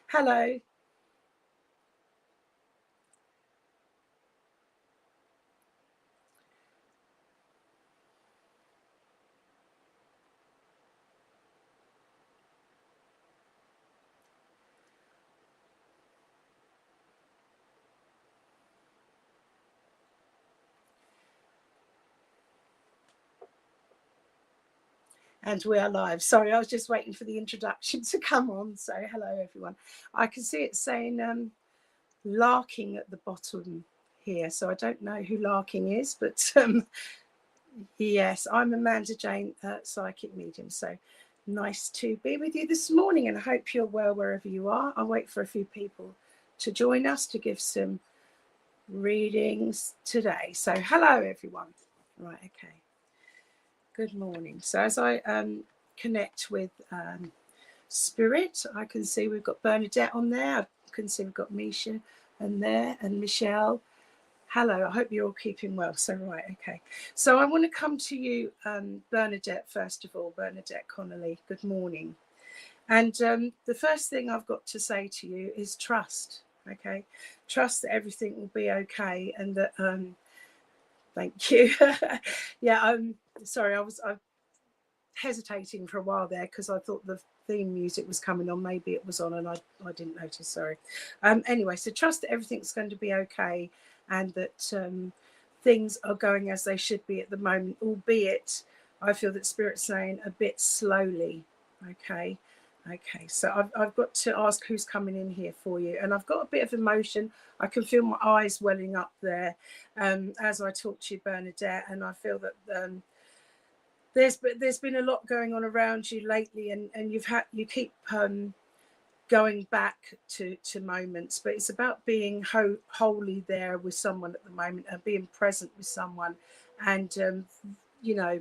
Hello. And we are live. Sorry, I was just waiting for the introduction to come on. So, hello, everyone. I can see it saying Larking at the bottom here. So, I don't know who Larking is, but yes, I'm Amanda Jane, psychic medium. So, nice to be with you this morning, and I hope you're well wherever you are. I'll wait for a few people to join us to give some readings today. So, hello, everyone. Right, okay. Good morning. So, as I connect with Spirit, I can see we've got Bernadette on there. I can see we've got Misha and there and Michelle. Hello, I hope you're all keeping well. So, right, okay. So, I want to come to you, Bernadette, first of all. Bernadette Connolly, good morning. And the first thing I've got to say to you is trust, okay? Trust that everything will be okay and that, thank you. Yeah, I'm sorry, I was hesitating for a while there because I thought the theme music was coming on. Maybe it was on and I didn't notice, sorry. Anyway, so trust that everything's going to be okay and that things are going as they should be at the moment, albeit I feel that Spirit's saying a bit slowly, okay? Okay, so I've got to ask who's coming in here for you. And I've got a bit of emotion. I can feel my eyes welling up there as I talk to you, Bernadette, and I feel that there's been a lot going on around you lately, and you keep going back to moments, but it's about being wholly there with someone at the moment and being present with someone, and you know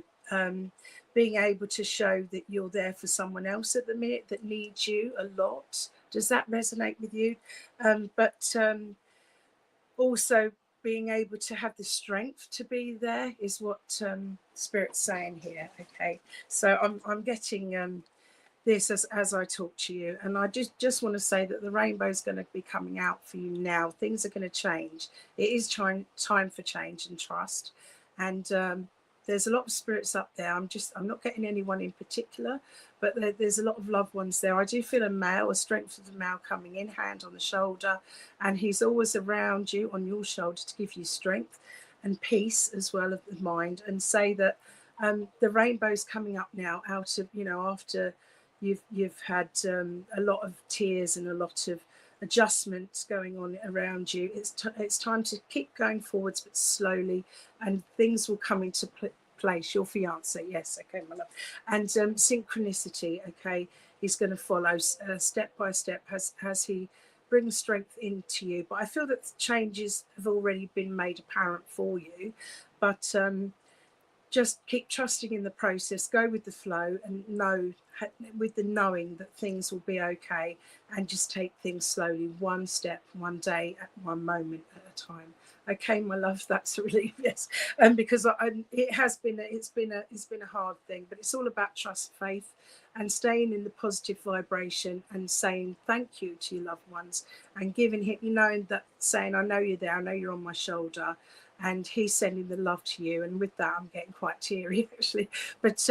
being able to show that you're there for someone else at the minute that needs you a lot. Does that resonate with you? But also being able to have the strength to be there is what Spirit's saying here. Okay, so I'm getting this as I talk to you, and I just want to say that the rainbow is going to be coming out for you now. Things are going to change. It is time for change and trust, and there's a lot of spirits up there. I'm not getting anyone in particular, but there's a lot of loved ones there. I do feel a male, a strength of the male coming in, hand on the shoulder, and he's always around you on your shoulder to give you strength and peace as well of the mind, and say that the rainbow's coming up now out of, after you've had a lot of tears and a lot of adjustments going on around you. It's time to keep going forwards, but slowly, and things will come into place. Your fiance, yes, okay, my love, and synchronicity, okay, he's going to follow step by step as he brings strength into you. But I feel that changes have already been made apparent for you, but just keep trusting in the process, go with the flow, and know with the knowing that things will be okay, and just take things slowly, one step, one day, at one moment at a time. Okay, my love, that's a relief. Yes, because it's been a hard thing, but it's all about trust, faith, and staying in the positive vibration and saying thank you to your loved ones and giving him, knowing that, saying, I know you're there, I know you're on my shoulder, and he's sending the love to you. And with that, I'm getting quite teary actually, but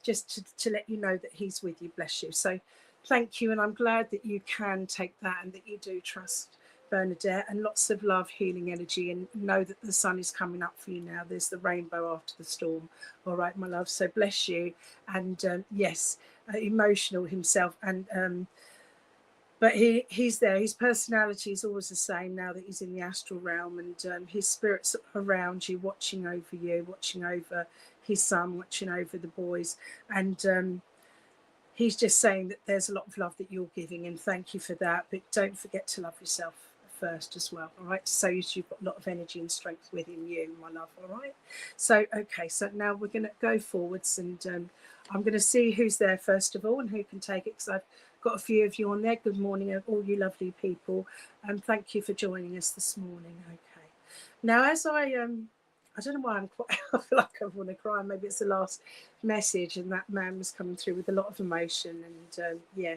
just to let you know that he's with you. Bless you. So thank you, and I'm glad that you can take that and that you do trust, Bernadette, and lots of love, healing energy, and know that the sun is coming up for you now. There's the rainbow after the storm. All right, my love, so bless you. And yes, emotional himself, and but he's there. His personality is always the same now that he's in the astral realm, and his spirit's around you, watching over you, watching over his son, watching over the boys, and he's just saying that there's a lot of love that you're giving, and thank you for that. But don't forget to love yourself first as well. All right, so you've got a lot of energy and strength within you, my love. All right, so okay, so now we're going to go forwards, and I'm going to see who's there first of all and who can take it, because I've got a few of you on there. Good morning, all you lovely people, and thank you for joining us this morning. Okay, now as I don't know why I'm quite, I feel like I want to cry. Maybe it's the last message, and that man was coming through with a lot of emotion, and yeah,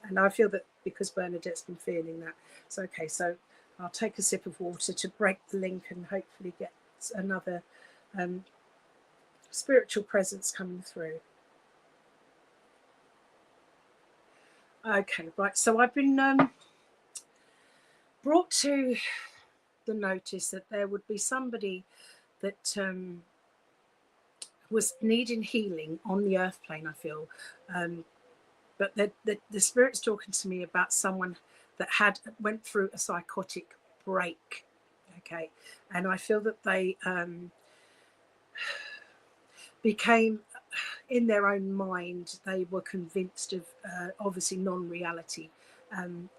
And I feel that because Bernadette's been feeling that. It's okay. So I'll take a sip of water to break the link and hopefully get another spiritual presence coming through. Okay, right. So I've been brought to the notice that there would be somebody that was needing healing on the earth plane, I feel. But the spirit's talking to me about someone that went through a psychotic break. Okay. And I feel that they became, in their own mind, they were convinced of obviously non-reality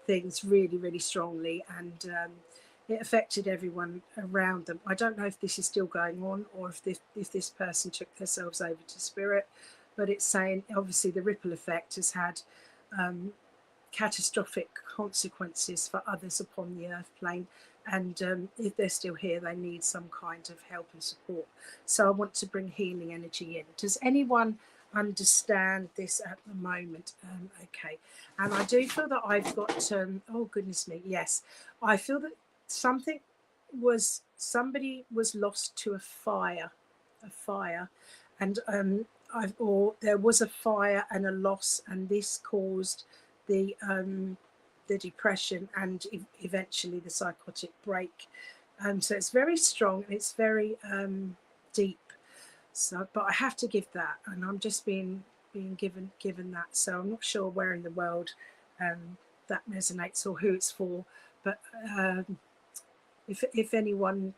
things really, really strongly, and it affected everyone around them. I don't know if this is still going on or if this person took themselves over to spirit, but it's saying obviously the ripple effect has had catastrophic consequences for others upon the earth plane, and if they're still here, they need some kind of help and support. So I want to bring healing energy in. Does anyone understand this at the moment? Okay. And I do feel that I've got oh goodness me, yes, I feel that somebody was lost to a fire, and or there was a fire and a loss, and this caused the depression and eventually the psychotic break. So it's very strong and it's very deep. So, but I have to give that, and I'm just being given that. So I'm not sure where in the world that resonates or who it's for. But if anyone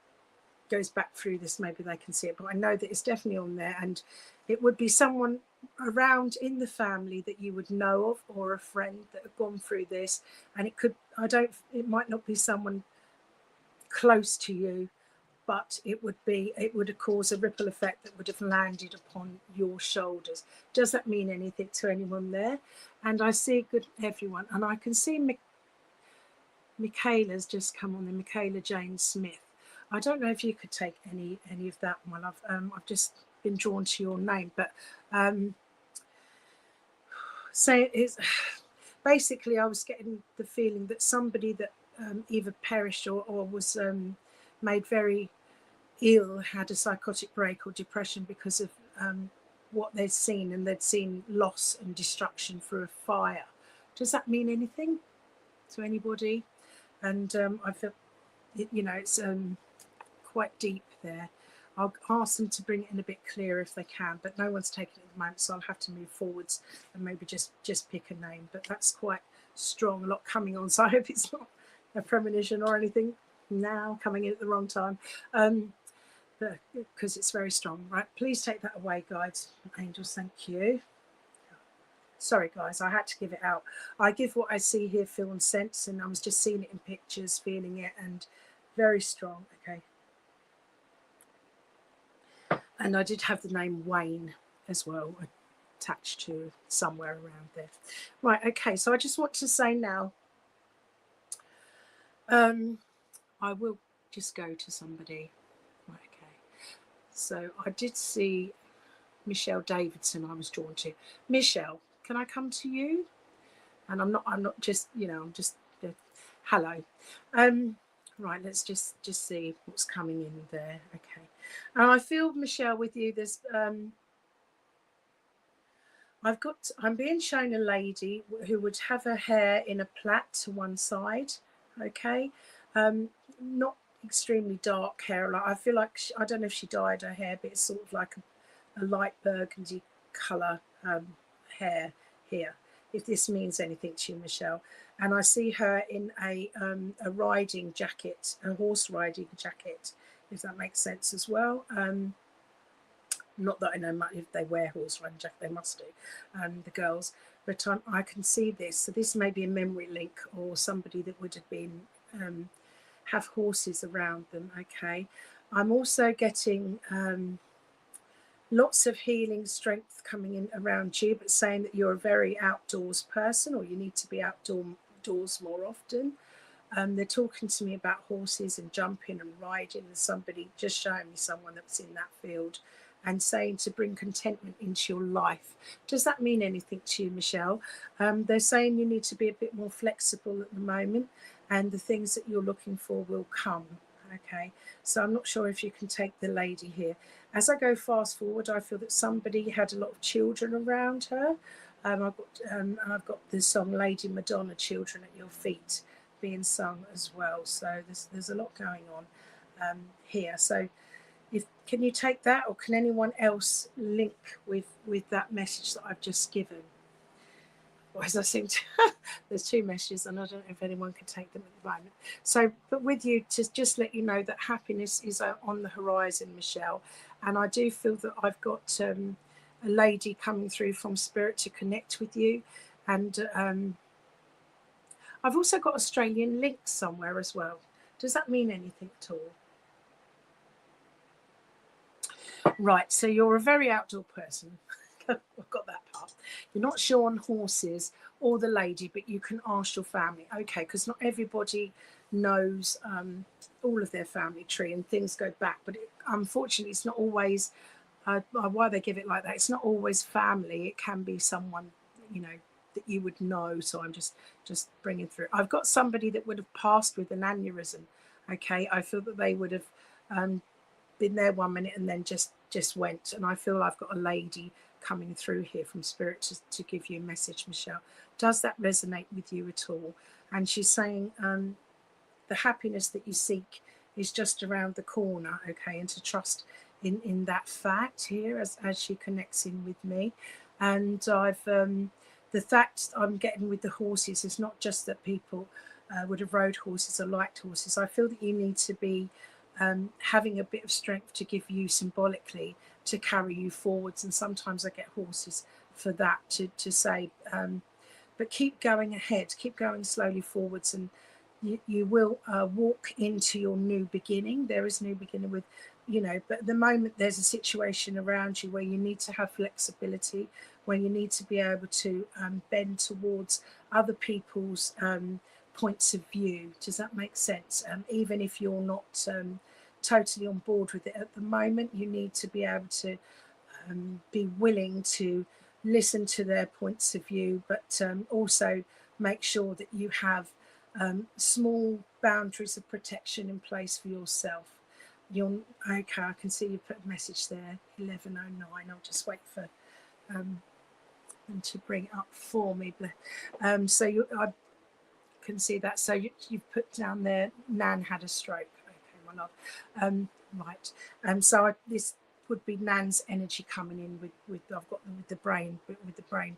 goes back through this, maybe they can see it. But I know that it's definitely on there, and it would be someone around in the family that you would know of, or a friend that have gone through this. And it might not be someone close to you, but it would cause a ripple effect that would have landed upon your shoulders. Does that mean anything to anyone there? And I see good everyone, and I can see Michaela's just come on, the Michaela Jane Smith. I don't know if you could take any of that, my love. I've just been drawn to your name, but say it's basically I was getting the feeling that somebody that either perished or was made very ill, had a psychotic break or depression because of what they'd seen, and they'd seen loss and destruction through a fire. Does that mean anything to anybody? And I feel, it's quite deep there. I'll ask them to bring it in a bit clearer if they can, but no one's taken it at the moment, so I'll have to move forwards and maybe just pick a name. But that's quite strong, a lot coming on, so I hope it's not a premonition or anything now coming in at the wrong time, because it's very strong. Right, please take that away, guides, angels. Thank you. Sorry guys, I had to give it out. I give what I see, hear, feel and sense, and I was just seeing it in pictures, feeling it, and very strong. Okay. And I did have the name Wayne as well attached to somewhere around there. Right, okay, so I just want to say now, I will just go to somebody. Right, okay. So I did see Michelle Davidson I was drawn to. Michelle, can I come to you? And I'm not just, I'm just, hello. Right, let's just see what's coming in there. Okay. And I feel, Michelle, with you, there's I'm being shown a lady who would have her hair in a plait to one side. Okay. Not extremely dark hair. Like, I feel like I don't know if she dyed her hair, but it's sort of like a light burgundy colour hair here, if this means anything to you, Michelle. And I see her in a riding jacket, a horse riding jacket, if that makes sense as well. Not that I know much if they wear horse riding jacket, they must do, the girls. But I can see this. So this may be a memory link, or somebody that would have been have horses around them. Okay. I'm also getting lots of healing strength coming in around you, but saying that you're a very outdoors person, or you need to be outdoors more often. They're talking to me about horses and jumping and riding, and somebody just showing me someone that was in that field, and saying to bring contentment into your life. Does that mean anything to you, Michelle? They're saying you need to be a bit more flexible at the moment, and the things that you're looking for will come. Okay, so I'm not sure if you can take the lady here. As I go fast forward, I feel that somebody had a lot of children around her. I've got the song Lady Madonna, Children at Your Feet, being sung as well. So there's a lot going on here. So can you take that, or can anyone else link with that message that I've just given? Or as I seem to, there's two messages, and I don't know if anyone can take them at the moment. So, but with you, to just let you know that happiness is on the horizon, Michelle. And I do feel that I've got a lady coming through from Spirit to connect with you. And I've also got Australian links somewhere as well. Does that mean anything at all? Right, so you're a very outdoor person. I've got that part. You're not sure on horses or the lady, but you can ask your family. Okay, because not everybody knows all of their family tree, and things go back. But unfortunately, it's not always, why they give it like that, it's not always family. It can be someone, you know, that you would know. So I'm just bringing through. I've got somebody that would have passed with an aneurysm. Okay, I feel that they would have been there 1 minute and then just went. And I feel I've got a lady coming through here from Spirit to give you a message, Michelle. Does that resonate with you at all? And she's saying the happiness that you seek is just around the corner, okay, and to trust in that fact here as she connects in with me. And I've the fact I'm getting with the horses is not just that people would have rode horses or liked horses. I feel that you need to be having a bit of strength to give you symbolically to carry you forwards, and sometimes I get horses for that to say but keep going ahead, keep going slowly forwards, and you will walk into your new beginning. There is a new beginning with, you know, but at the moment there's a situation around you where you need to have flexibility, where you need to be able to bend towards other people's points of view. Does that make sense? Even if you're not totally on board with it at the moment, you need to be able to be willing to listen to their points of view, but also make sure that you have small boundaries of protection in place for yourself. Okay, I can see you put a message there, 11:09. I'll just wait for them to bring it up for me. So I can see that. So you've put down there, Nan had a stroke. Okay, my love. Right. So this would be Nan's energy coming in with I've got them with the brain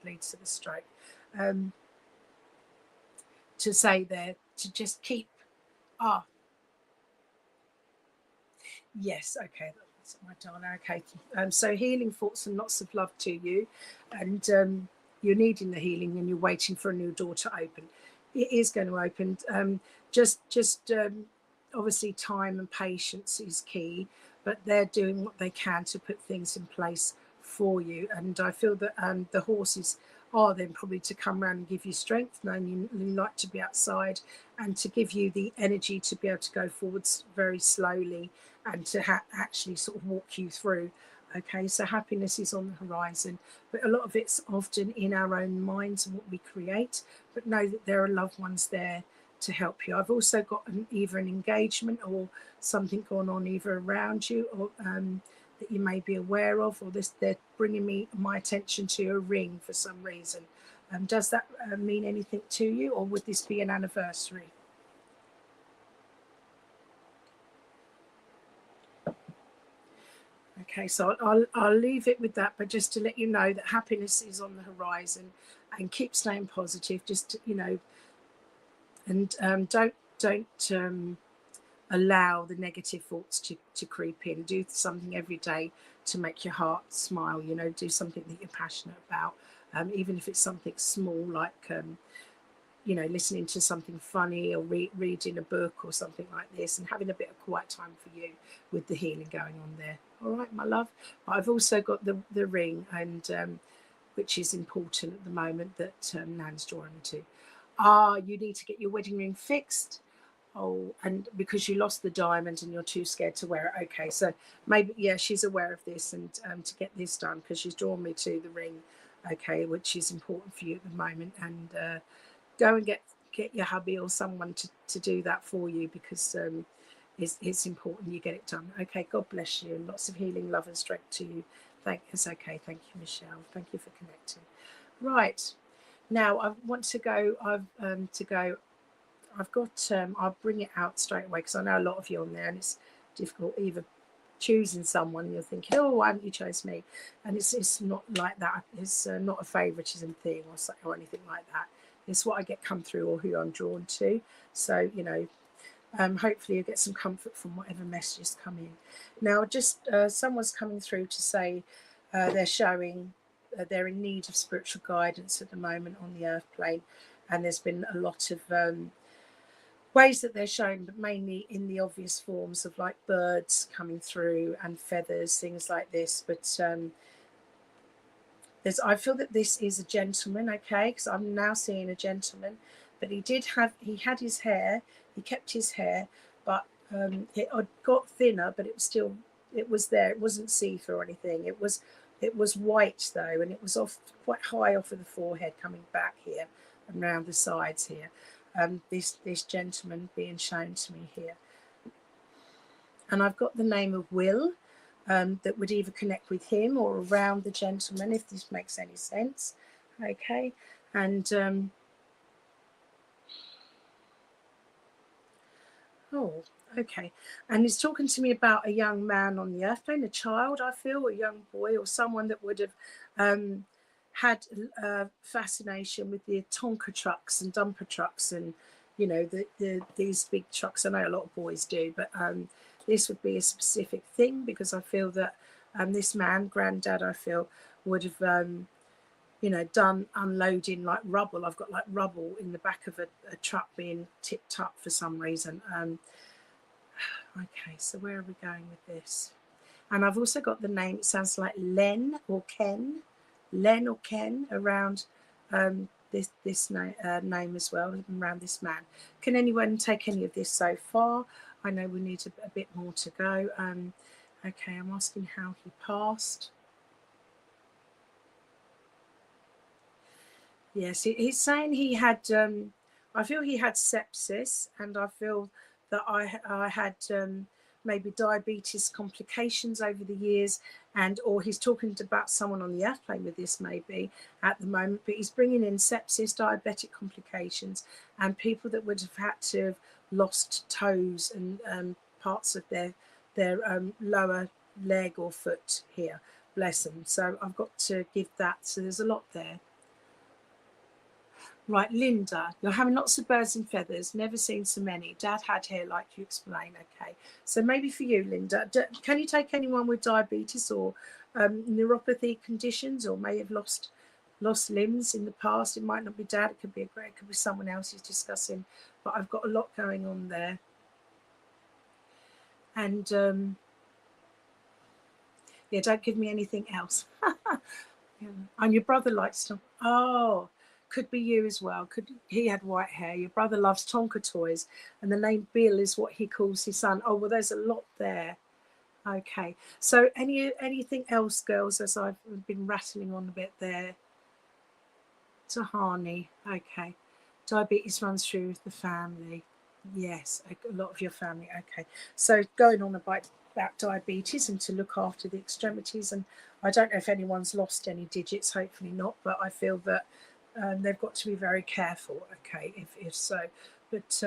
bleeds to the stroke. To say there, to just keep yes, okay, that's my darling. Okay, so healing thoughts and lots of love to you, and you're needing the healing and you're waiting for a new door to open. It is going to open. Just obviously time and patience is key, but they're doing what they can to put things in place for you. And I feel that the horses are then probably to come around and give you strength, knowing you like to be outside, and to give you the energy to be able to go forwards very slowly and to actually sort of walk you through. Okay, so happiness is on the horizon, but a lot of it's often in our own minds and what we create, but know that there are loved ones there to help you. I've also got either an engagement or something going on either around you or that you may be aware of, or they're bringing my attention to a ring for some reason. Does that mean anything to you, or would this be an anniversary? Okay, so I'll leave it with that, but just to let you know that happiness is on the horizon, and keep staying positive. Just, you know, and don't allow the negative thoughts to creep in. Do something every day to make your heart smile. You know, do something that you're passionate about, even if it's something small, like you know, listening to something funny or reading a book or something like this, and having a bit of quiet time for you with the healing going on there. All right, my love. But I've also got the ring, and which is important at the moment, that Nan's drawing me to. You need to get your wedding ring fixed. Oh, and because you lost the diamond and you're too scared to wear it. Okay, so maybe, yeah, she's aware of this, and to get this done, because she's drawn me to the ring, okay, which is important for you at the moment. And go and get your hubby or someone to do that for you, because it's important you get it done. Okay, God bless you, and lots of healing, love and strength to you. It's okay. Thank you, Michelle. Thank you for connecting. Right, now I want to go. I've got, I'll bring it out straight away, because I know a lot of you on there, and it's difficult either choosing someone and you're thinking, oh, why haven't you chose me? And it's not like that. It's not a favoritism thing or anything like that. It's what I get come through, or who I'm drawn to. So, you know, hopefully you get some comfort from whatever messages come in. Now, just someone's coming through to say they're showing they're in need of spiritual guidance at the moment on the earth plane, and there's been a lot of ways that they're shown, but mainly in the obvious forms of like birds coming through and feathers, things like this. But I feel that this is a gentleman, okay, because I'm now seeing a gentleman, but he had his hair, he kept his hair, but it got thinner, but it was there. It wasn't see-through or anything. It was white though, and it was quite high off of the forehead, coming back here and round the sides here. This gentleman being shown to me here, and I've got the name of Will, that would either connect with him or around the gentleman, if this makes any sense. Okay, and oh, okay, and he's talking to me about a young man on the earth plane, a child, I feel, a young boy, or someone that would have had fascination with the Tonka trucks and dumper trucks, and you know, these big trucks. I know a lot of boys do, but this would be a specific thing, because I feel that this man, granddad, I feel, would have you know, done unloading like rubble. I've got like rubble in the back of a truck being tipped up for some reason. Okay, so where are we going with this? And I've also got the name, it sounds like Len or Ken around this name as well, around this man. Can anyone take any of this so far? I know we need a bit more to go. Okay, I'm asking how he passed. Yes, he's saying he had, I feel he had sepsis, and I feel that I had maybe diabetes complications over the years, and or he's talking about someone on the earth plane with this maybe at the moment, but he's bringing in sepsis, diabetic complications, and people that would have had to have lost toes and parts of their lower leg or foot here. Bless them. So I've got to give that. So there's a lot there. Right, Linda, you're having lots of birds and feathers, never seen so many. Dad had hair like you explain. Okay, so maybe for you, Linda, can you take anyone with diabetes or neuropathy conditions, or may have lost limbs in the past? It might not be Dad, it could be it could be someone else who's discussing, but I've got a lot going on there. And yeah, don't give me anything else. Yeah. And your brother likes to, oh, could be you as well. He had white hair. Your brother loves Tonka toys, and the name Bill is what he calls his son. Oh, well, there's a lot there. Okay, so anything else, girls, as I've been rattling on a bit there? Tahani, okay. Diabetes runs through the family. Yes, a lot of your family. Okay, so going on about diabetes and to look after the extremities, and I don't know if anyone's lost any digits, hopefully not, but I feel that they've got to be very careful, okay, if so. But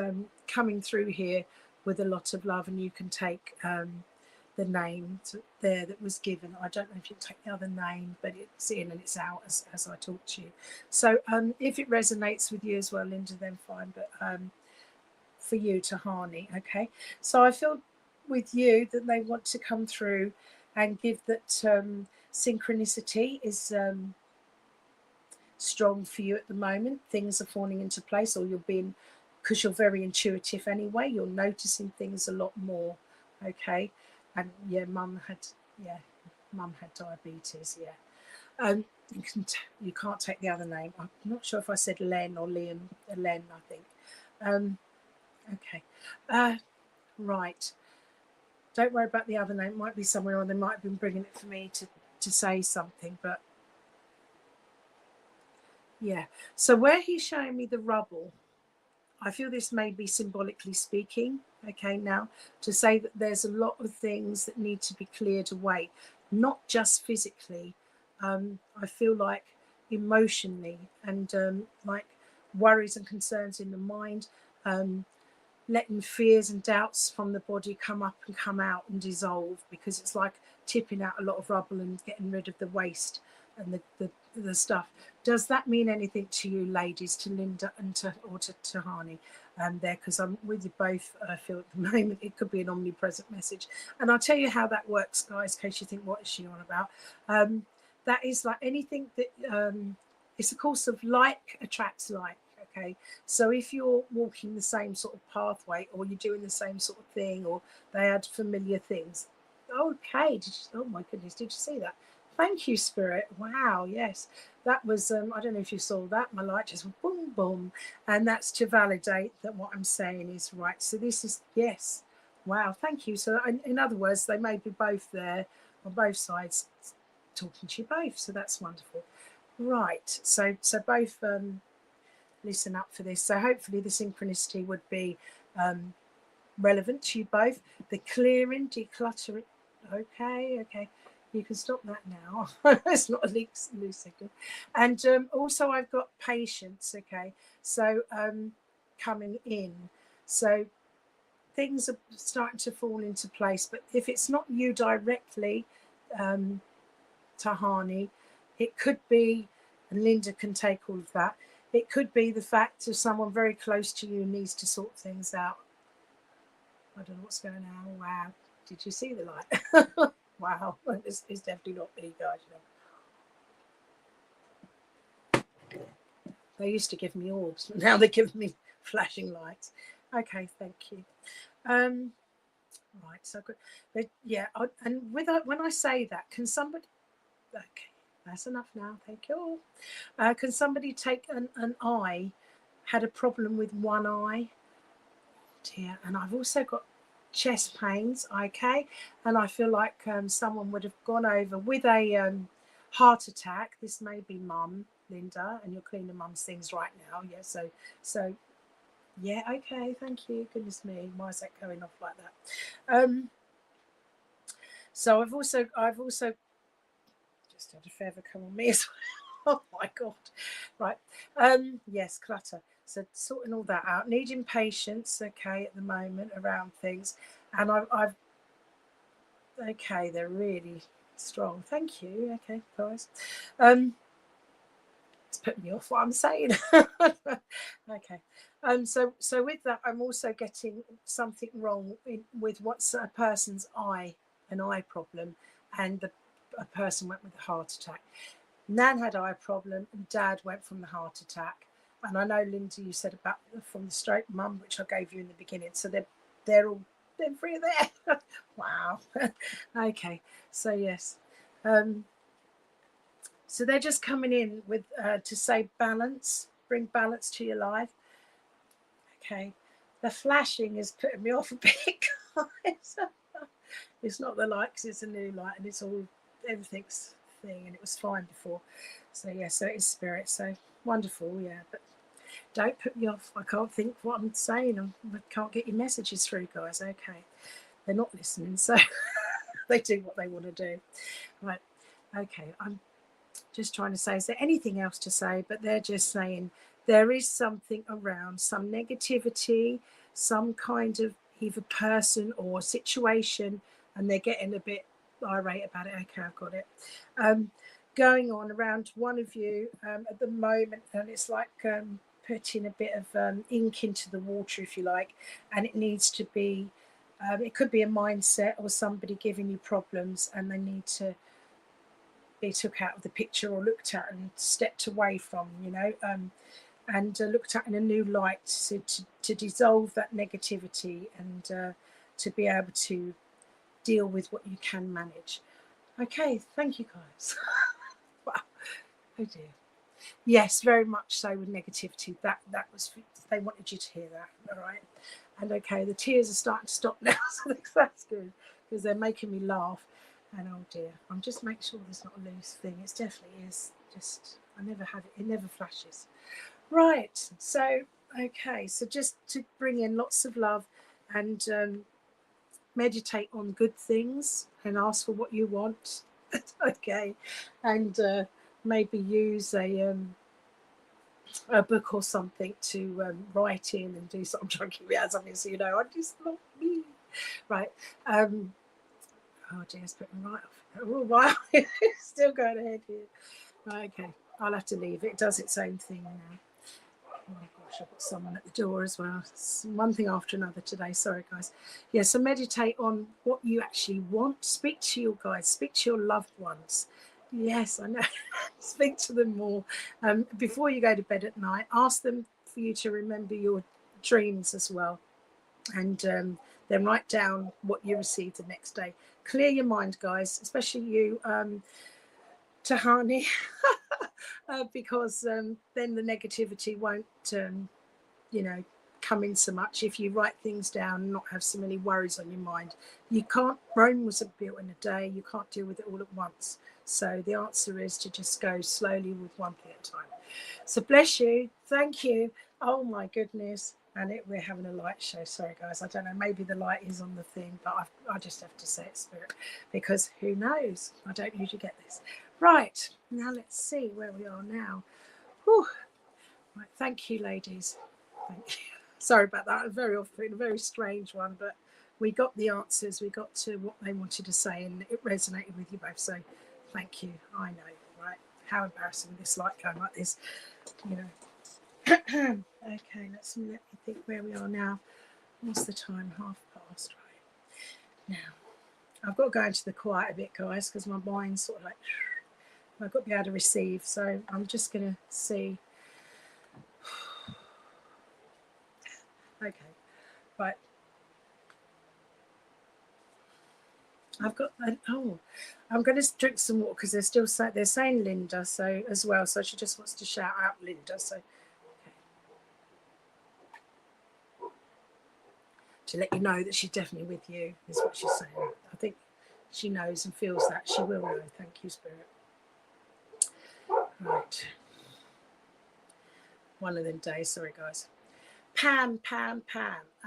coming through here with a lot of love, and you can take the name there that was given. I don't know if you take the other name, but it's in and it's out as I talk to you. So if it resonates with you as well, Linda, then fine, but for you, Tahani, okay? So I feel with you that they want to come through and give that synchronicity is strong for you at the moment. Things are falling into place, or you're being, because you're very intuitive anyway, you're noticing things a lot more, okay? And yeah, mum had diabetes, yeah. You can't take the other name. I'm not sure if I said Len or Liam. Len, I think. Okay. Right. Don't worry about the other name. It might be somewhere, or they might have been bringing it for me to say something. But yeah. So where he's showing me the rubble, I feel this may be symbolically speaking, okay, now, to say that there's a lot of things that need to be cleared away, not just physically. I feel like emotionally, and like worries and concerns in the mind, letting fears and doubts from the body come up and come out and dissolve, because it's like tipping out a lot of rubble and getting rid of the waste and the stuff. Does that mean anything to you, ladies, to Linda and to Tahani there? Because I'm with you both. I feel at the moment it could be an omnipresent message, and I'll tell you how that works, guys, in case you think, what is she on about? That is like anything that it's a course of like attracts like. Okay, so if you're walking the same sort of pathway, or you're doing the same sort of thing, or they had familiar things. Okay, oh my goodness, did you see that? Thank you, Spirit. Wow, yes, that was, I don't know if you saw that, my light just went boom, boom, and that's to validate that what I'm saying is right. So this is, yes, wow, thank you. So in other words, they may be both there on both sides talking to you both, so that's wonderful. Right, so both listen up for this. So hopefully the synchronicity would be relevant to you both. The clearing, decluttering. Okay. You can stop that now. It's not a loose signal. And also I've got patience. Okay. So coming in. So things are starting to fall into place. But if it's not you directly, Tahani, it could be, and Linda can take all of that, it could be the fact of someone very close to you needs to sort things out. I don't know what's going on. Wow. Did you see the light? Wow. It's definitely not me, guys. You know. They used to give me orbs, but now they give me flashing lights. Okay, thank you. Right, so good. But yeah, and when I say that, can somebody... Okay, that's enough now. Thank you all. Can somebody take an eye? Had a problem with one eye. Dear, and I've also got chest pains. Okay, and I feel like someone would have gone over with a heart attack. This may be Mum, Linda, and you're cleaning Mum's things right now. Yeah, so yeah. Okay, thank you. Goodness me, why is that going off like that? So I've also just had a feather come on me as well. Oh my god. Right. Yes, clutter. So sorting all that out, needing patience, okay, at the moment around things. And I've okay, they're really strong. Thank you. Okay, guys. It's putting me off what I'm saying. Okay. So with that, I'm also getting something wrong with what's a person's eye, an eye problem, and a person went with a heart attack. Nan had eye problem, and Dad went from the heart attack. And I know, Linda, you said about from the stroke, Mum, which I gave you in the beginning. So they're all three there. Wow. Okay. So yes. So they're just coming in with to say balance, bring balance to your life. Okay. The flashing is putting me off a bit, guys. It's not the light, because it's a new light, and it's all everything's thing, and it was fine before. So yeah, so it is spirit. So wonderful, yeah. But don't put me off. I can't think what I'm saying. I can't get your messages through, guys. Okay, they're not listening, so they do what they want to do. Right. Okay. I'm just trying to say, is there anything else to say? But they're just saying there is something around, some negativity, some kind of either person or situation, and they're getting a bit irate about it. Okay, I've got it. Going on around one of you at the moment, and it's like putting a bit of ink into the water, if you like, and it needs to be, it could be a mindset or somebody giving you problems, and they need to be took out of the picture or looked at and stepped away from, you know, and looked at in a new light, to dissolve that negativity and to be able to deal with what you can manage. Okay, thank you, guys. Wow. Oh dear. Yes, very much so with negativity. That was, they wanted you to hear that. All right. And okay, the tears are starting to stop now, so that's good because they're making me laugh. And oh dear, I'm just making sure there's not a loose thing. It definitely is. Just I never had it. It never flashes. Right. So okay. So just to bring in lots of love and meditate on good things and ask for what you want. Okay, and maybe use a book or something to write in and do something. I'm trying to keep it as obviously, I'm just not me. Right. Oh dear, it's put me right off. Oh wow, still going ahead here. Right, okay, I'll have to leave it. It does its own thing now. Oh my gosh, I've got someone at the door as well. It's one thing after another today. Sorry, guys. Yeah, so meditate on what you actually want. Speak to your guides. Speak to your loved ones. Yes, I know. Speak to them more. Before you go to bed at night, ask them for you to remember your dreams as well. And then write down what you received the next day. Clear your mind, guys, especially you, Tahani, because then the negativity won't, come in so much if you write things down and not have so many worries on your mind. You can't, Rome wasn't built in a day. You can't deal with it all at once. So the answer is to just go slowly with one thing at a time. So bless you. Thank you. Oh my goodness. And we're having a light show. Sorry, guys. I don't know. Maybe the light is on the thing, but I just have to say it, Spirit, because who knows? I don't usually get this. Right. Now let's see where we are now. Whew. Right. Thank you, ladies. Thank you. Sorry about that. A very strange one, but we got the answers. We got to what they wanted to say, and it resonated with you both. So thank you. I know, right? How embarrassing this light going like this, Okay, let me think where we are now. What's the time? 1/2 past, right? Now, I've got to go into the quiet a bit, guys, because my mind's sort of like, I've got to be able to receive. So I'm just going to see. Okay, right. I've got, I'm going to drink some water because they're saying Linda, so as well. So she just wants to shout out Linda. So to let you know that she's definitely with you is what she's saying. I think she knows and feels that. She will know. Thank you, Spirit. Right. One of them days. Sorry, guys. Pam.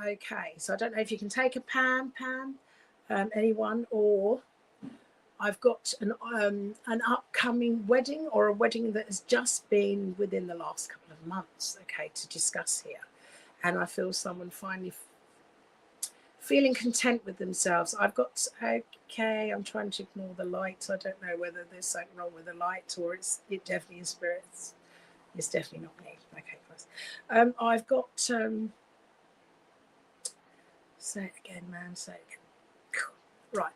Okay. So I don't know if you can take a Pam, anyone, or I've got an upcoming wedding or a wedding that has just been within the last couple of months, okay, to discuss here. And I feel someone finally feeling content with themselves. I've got, okay, I'm trying to ignore the light. I don't know whether there's something wrong with the light or it definitely is spirits. It's definitely not me. Okay, guys. I've got, say it again, man, say it again. Right.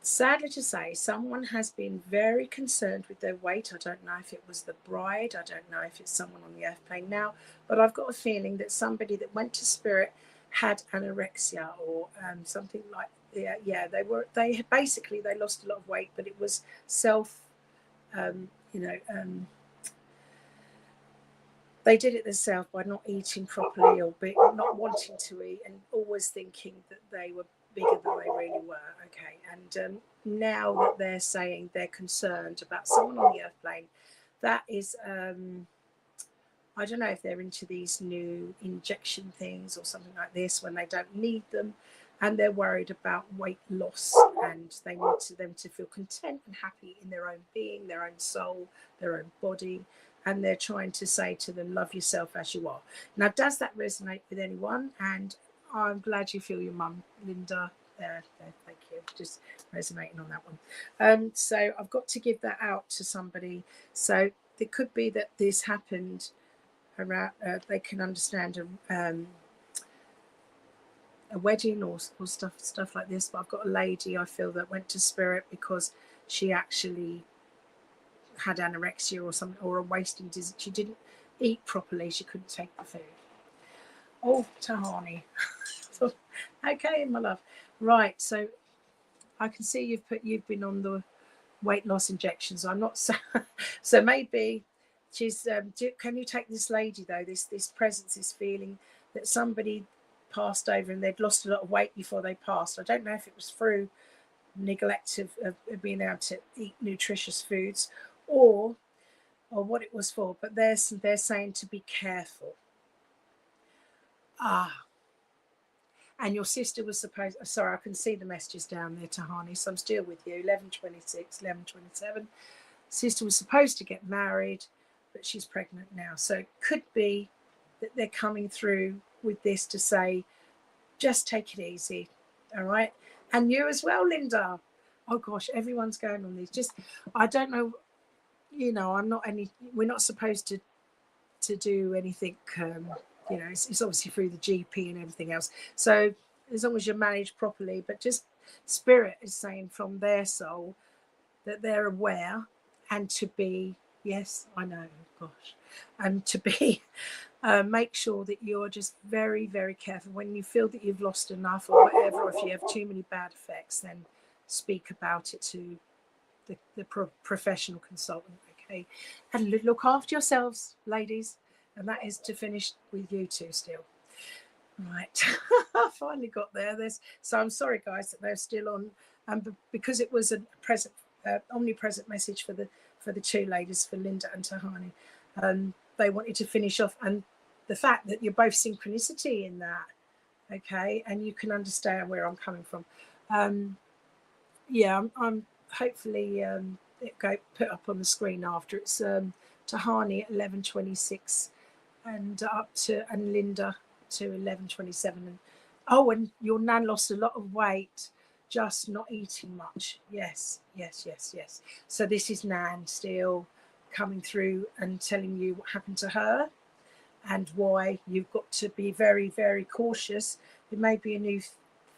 Sadly to say, someone has been very concerned with their weight. I don't know if it was the bride. I don't know if it's someone on the earth plane now, but I've got a feeling that somebody that went to spirit had anorexia or something like they basically lost a lot of weight, but it was they did it themselves by not eating properly or not wanting to eat and always thinking that they were bigger than they really were. Okay, and now that they're saying they're concerned about someone on the earth plane, that is I don't know if they're into these new injection things or something like this when they don't need them, and they're worried about weight loss, and they need them to feel content and happy in their own being, their own soul, their own body, and they're trying to say to them, love yourself as you are. Now, does that resonate with anyone? And I'm glad you feel your mum, Linda. There, thank you. Just resonating on that one. So I've got to give that out to somebody. So it could be that this happened around, they can understand a wedding or stuff like this. But I've got a lady I feel that went to spirit because she actually had anorexia or something, or a wasting disease. She didn't eat properly. She couldn't take the food. Oh, Tahani. Okay, my love. Right. So I can see you've been on the weight loss injections. I'm not so maybe she's can you take this lady though, this presence, this feeling that somebody passed over and they'd lost a lot of weight before they passed. I don't know if it was through neglect of being able to eat nutritious foods or what it was for, but they're saying to be careful. And your sister was supposed, sorry, I can see the messages down there, Tahani, so I'm still with you. 11:26, 11:27. Sister was supposed to get married, but she's pregnant now. So it could be that they're coming through with this to say, just take it easy, all right? And you as well, Linda. Oh gosh, everyone's going on these. Just, I don't know, we're not supposed to do anything, it's obviously through the GP and everything else. So as long as you're managed properly, but just spirit is saying from their soul that they're aware and to be, yes, I know, gosh, and to be, make sure that you're just very, very careful. When you feel that you've lost enough or whatever, or if you have too many bad effects, then speak about it to the professional consultant, okay? And look after yourselves, ladies. And that is to finish with you two still. Right. I finally got there. So I'm sorry, guys, that they're still on. Because it was a omnipresent message for the two ladies, for Linda and Tahani. They wanted to finish off. And the fact that you're both synchronicity in that, okay? And you can understand where I'm coming from. I'm hopefully it go put up on the screen after. It's Tahani at 11:26 and and Linda to 11:27. And your nan lost a lot of weight just not eating much. Yes. So this is nan still coming through and telling you what happened to her and why you've got to be very, very cautious. It may be a new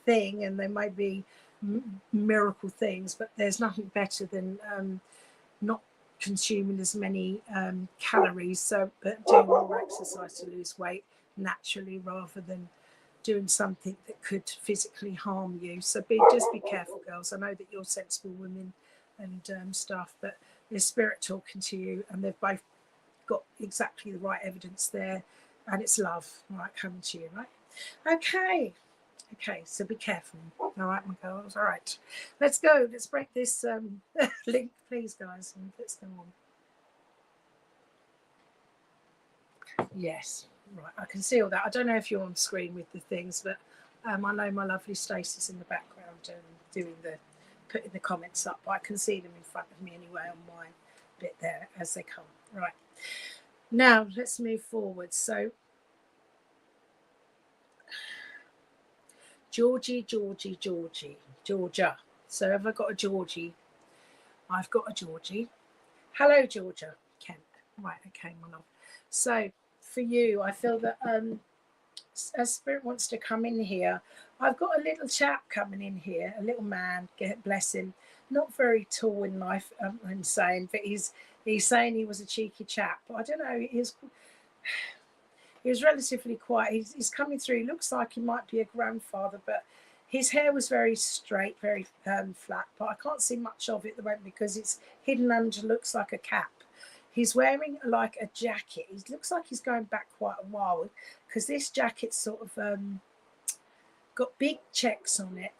thing and there may be miracle things, but there's nothing better than not consuming as many calories, but doing more exercise to lose weight naturally rather than doing something that could physically harm you. So just be careful, girls. I know that you're sensible women and stuff, but there's spirit talking to you and they've both got exactly the right evidence there, and it's love, right, coming to you, right? Okay, so be careful. All right, my girls. All right, let's go. Let's break this link, please, guys, and let's go on. Yes, right. I can see all that. I don't know if you're on screen with the things, but I know my lovely Stacey's in the background putting the comments up. But I can see them in front of me anyway on my bit there as they come. Right. Now let's move forward. So Georgia. So have I got a Georgie? I've got a Georgie. Hello, Georgia. Kent. Right, okay, my love. So for you, I feel that as spirit wants to come in here, I've got a little chap coming in here, a little man, bless him, not very tall in life, I'm saying, but he's saying he was a cheeky chap. But I don't know, he was relatively quiet. He's coming through. He looks like he might be a grandfather, but his hair was very straight, very flat. But I can't see much of it at the moment because it's hidden under, looks like a cap. He's wearing like a jacket. He looks like he's going back quite a while because this jacket's sort of got big checks on it,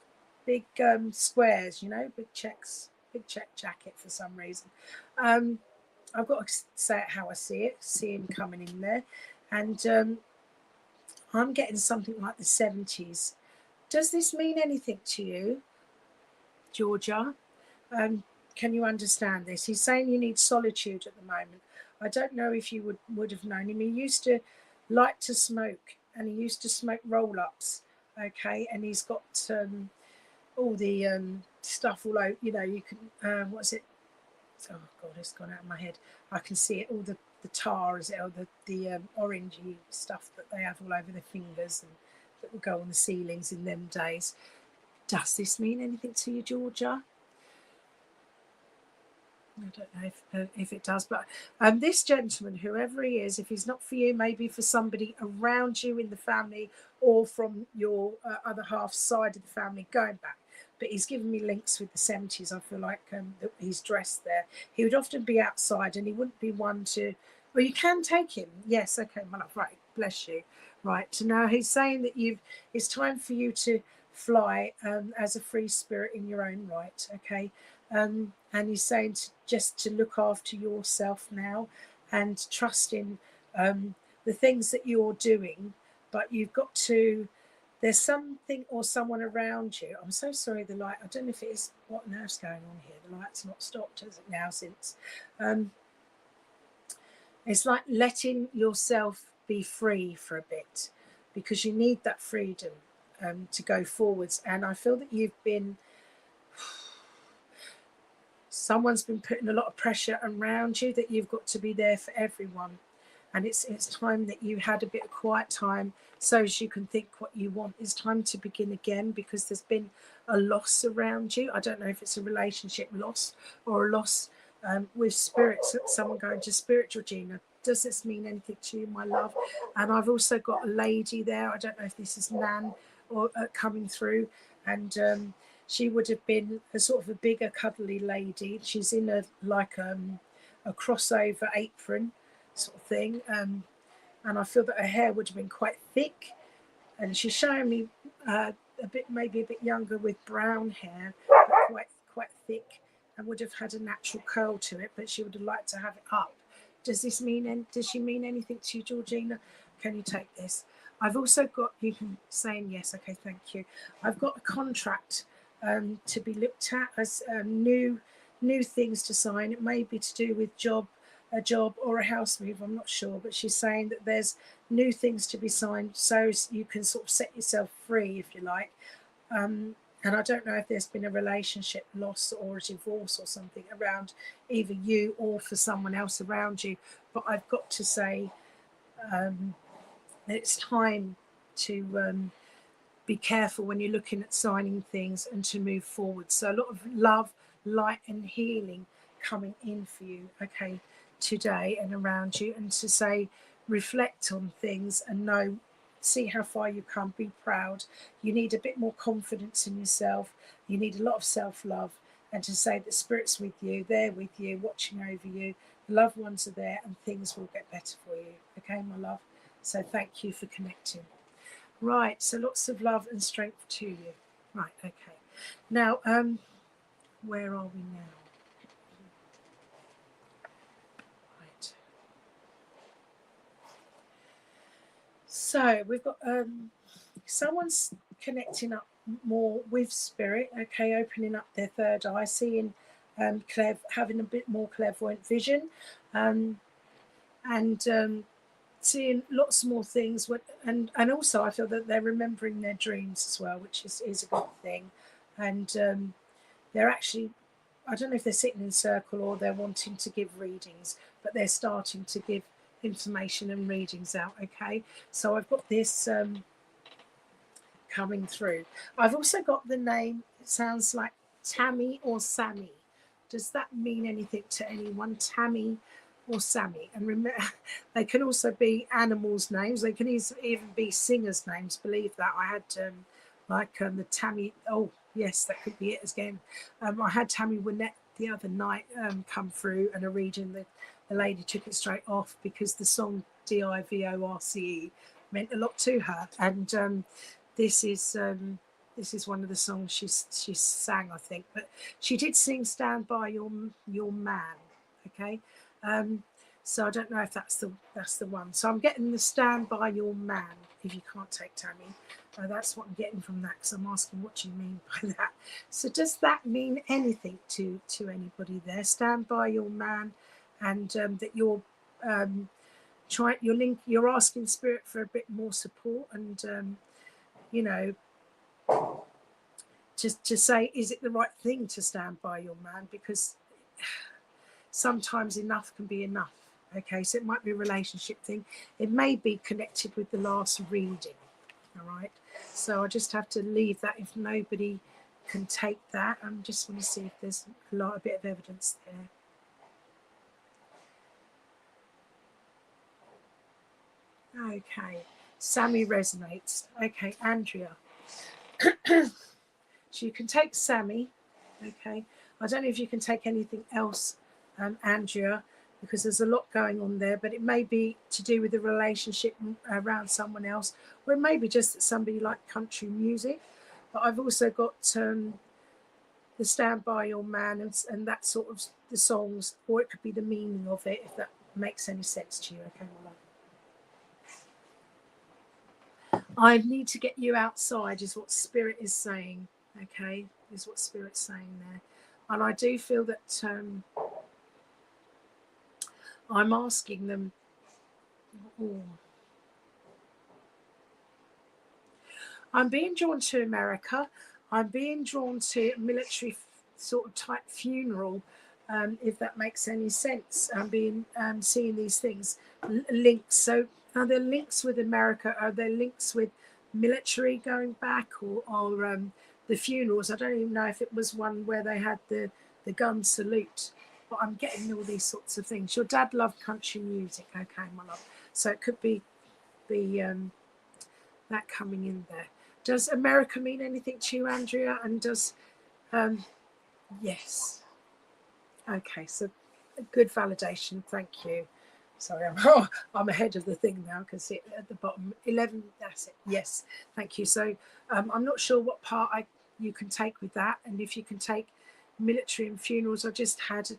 big squares, big checks, big check jacket for some reason. I've got to say it how I see him coming in there. And I'm getting something like the 70s. Does this mean anything to you, Georgia? Can you understand this? He's saying you need solitude at the moment. I don't know if you would have known him. He used to like to smoke, and he used to smoke roll-ups, okay? And he's got all the stuff all over, you can, what's it? Oh, God, it's gone out of my head. I can see it, all the tar, is it, or the orangey stuff that they have all over their fingers and that will go on the ceilings in them days. Does this mean anything to you, Georgia? I don't know if it does, but this gentleman, whoever he is, if he's not for you, maybe for somebody around you in the family or from your other half side of the family going back. But he's given me links with the 70s. I feel like that he's dressed there. He would often be outside and he wouldn't be one to, Well, you can take him. Yes, okay, my love. Right, bless you. Right, so now he's saying that it's time for you to fly as a free spirit in your own right, okay? And he's saying just to look after yourself now and trust in the things that you're doing, but you've got to, there's something or someone around you. I'm so sorry, the light, I don't know if it is, what on earth's going on here? The light's not stopped, has it now since? It's like letting yourself be free for a bit, because you need that freedom to go forwards. And I feel that someone's been putting a lot of pressure around you, that you've got to be there for everyone. And it's time that you had a bit of quiet time so as you can think what you want. It's time to begin again, because there's been a loss around you. I don't know if it's a relationship loss or a loss with spirits, someone going to spirit. Georgina, does this mean anything to you, my love? And I've also got a lady there. I don't know if this is Nan or coming through, and she would have been a sort of a bigger, cuddly lady. She's in a crossover apron sort of thing, and I feel that her hair would have been quite thick, and she's showing me maybe a bit younger with brown hair, but quite thick, and would have had a natural curl to it, but she would have liked to have it up. Does she mean anything to you, Georgina? Can you take this? I've also got, you can say yes, okay, thank you. I've got a contract to be looked at as new things to sign. It may be to do with a job or a house move, I'm not sure, but she's saying that there's new things to be signed so you can sort of set yourself free, if you like. And I don't know if there's been a relationship loss or a divorce or something around either you or for someone else around you, but I've got to say that it's time to be careful when you're looking at signing things and to move forward. So a lot of love, light and healing coming in for you, okay, today and around you, and to say reflect on things and see how far you come, be proud. You need a bit more confidence in yourself, you need a lot of self-love, and to say that spirit's with you, they're with you, watching over you, the loved ones are there, and things will get better for you, okay, my love? So thank you for connecting. Right, so lots of love and strength to you. Right, okay. Now, where are we now? Right. So we've got someone's connecting up more with spirit, okay, opening up their third eye, seeing having a bit more clairvoyant vision, and seeing lots more things. And also I feel that they're remembering their dreams as well, which is a good thing. And they're actually, I don't know if they're sitting in a circle or they're wanting to give readings, but they're starting to give information and readings out, okay? So I've got this coming through. I've also got the name, it sounds like Tammy or Sammy. Does that mean anything to anyone? Tammy or Sammy? And remember, they can also be animals' names. They can even be singers' names. Believe that. I had the Tammy. Oh yes, that could be it again. I had Tammy Wynette the other night come through and a reading. The lady took it straight off because the song DIVORCE meant a lot to her, and this is one of the songs she sang, I think. But she did sing "Stand By Your Man." Okay. So I don't know if that's the one. So I'm getting the "Stand By Your Man." If you can't take Tammy, that's what I'm getting from that, because I'm asking what you mean by that. So does that mean anything to anybody there? Stand by your man, and that you're you're asking spirit for a bit more support, and just to say, is it the right thing to stand by your man? Because sometimes enough can be enough. Okay, so it might be a relationship thing. It may be connected with the last reading. All right, so I just have to leave that if nobody can take that. I just want to see if there's a bit of evidence there. Okay, Sammy resonates. Okay, Andrea. So you can take Sammy. Okay, I don't know if you can take anything else, Andrea. because there's a lot going on there, but it may be to do with the relationship around someone else, or it may be just that somebody liked country music. But I've also got the Stand By Your Man and that sort of the songs, or it could be the meaning of it, if that makes any sense to you. Okay, my love. I need to get you outside is what Spirit is saying. Okay, is what Spirit's saying there. And I do feel that I'm asking them, oh, I'm being drawn to America. I'm being drawn to a military sort of type funeral, if that makes any sense. I'm being seeing these things links. So are there links with America? Are there links with military going back, or the funerals? I don't even know if it was one where they had the gun salute. But I'm getting all these sorts of things. Your dad loved country music, okay, my love. So it could be that coming in there. Does America mean anything to you, Andrea? And does yes. Okay, so good validation. Thank you. Sorry, I'm ahead of the thing now. I can see it at the bottom. 11. That's it. Yes. Thank you. So I'm not sure what part you can take with that, and if you can take military and funerals. I just had a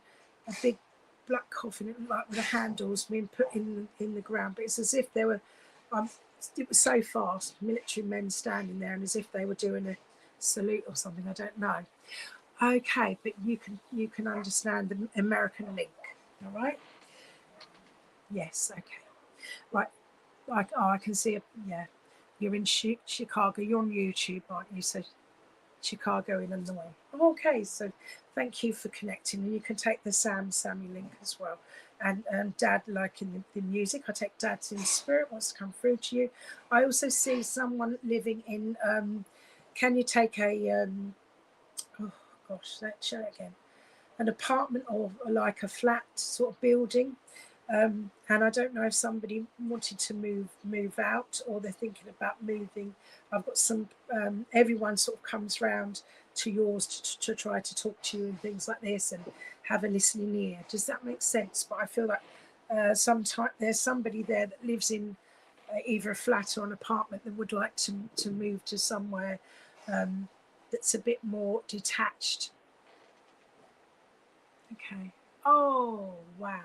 big black coffin, like with the handles being put in the ground, but it's as if there were. It was so fast, military men standing there, and as if they were doing a salute or something. I don't know. Okay, but you can understand the American link, all right? Yes, okay, right. Like, oh, I can see. Yeah, you're in Chicago. You're on YouTube, aren't you? So Chicago in Illinois. Okay, so thank you for connecting, and you can take the Sammy link as well. And Dad liking the music. I take Dad's in spirit wants to come through to you. I also see someone living in. Can you take a? Oh gosh, let's show it again. An apartment or like a flat sort of building. And I don't know if somebody wanted to move out, or they're thinking about moving. I've got some. Everyone sort of comes round to yours to try to talk to you and things like this, and have a listening ear. Does that make sense? But I feel like sometimes there's somebody there that lives in either a flat or an apartment that would like to move to somewhere that's a bit more detached. Okay. Oh wow.